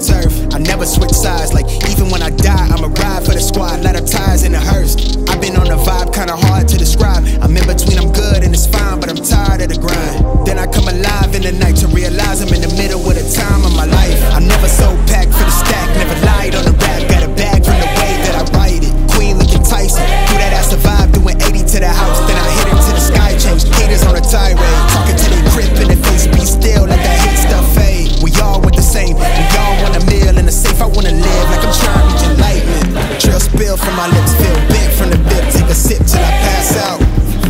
turf. I never switch sides, like even when I die, I'ma ride for the squad, let her ties in the hearse. I've been on the vibe, kinda hard to describe. I'm in between, I'm good and it's fine, but I'm tired of the grind. Then I come alive in the night to realize I'm in the middle of the time of my life. I'm never so packed for the stack, never lied on the rap. Got a bag from the way that I write it. Queen looking Tyson, through that I survived, doing 80 to the house. Then I hit her to the sky, changed haters on a tirade. Talking to their crib in the face, be still, let that hit stuff fade. We all want the same, we all want a meal in the safe. I wanna live like I'm trying to reach enlightenment. Trail spill from my lips, feel big from the bib. Take a sip till I pass out.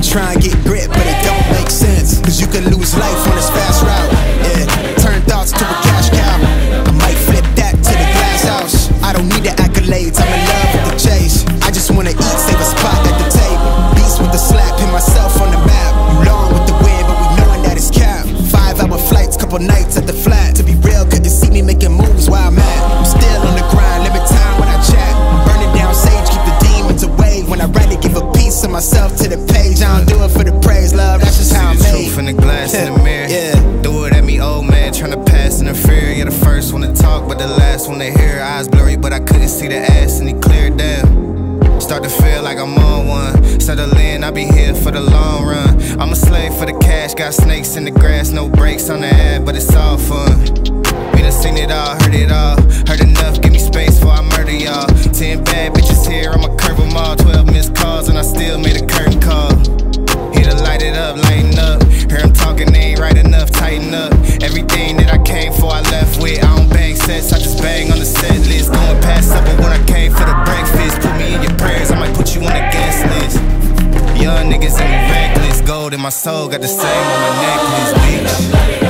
Try and get grit, but it don't make sense, cause you can lose life on this fast route. Yeah, turn thoughts to a cash cow. I might flip that to the glass house. I don't need the accolades, I'm in love with the chase. I just wanna eat, save a spot at the table. Beast with the slap, hit myself on the map. You long with the wind, but we knowing that it's capped. 5-hour flights, couple nights at the flat. To be real, couldn't see me making moves while I'm at. I'm still on the grind, limit time when I chat. I'm burning down sage, keep the demons away. When I write it, give a piece of myself to the page. I don't do it for the praise, love, that's just how I'm made. See the truth in the glass in the mirror. Do it at me, old man, tryna pass in the fear. You're the first one to talk, but the last one to hear. Eyes blurry, but I couldn't see the ass, and he cleared down. Start to feel like I'm on one. Settle in, I'll be here for the long run. I'm a slave for the cash, got snakes in the grass. No brakes on the ad, but it's all fun. We done seen it all, heard it all. Heard enough, give me space before I murder y'all. 10 bad bitches here, I'ma curve them all. 12 missed calls, and I still made a curtain call. Here to light it up, lighten up. Hear him talking, they ain't right enough, tighten up. Everything that I came for, I left with. I don't bang sets, I just bang on the set list. Going past supper when I came for the breakfast. Put me in your prayers, I might put you on the guest list. Young niggas in me reckless. Gold in my soul, got the same on my necklace, bitch.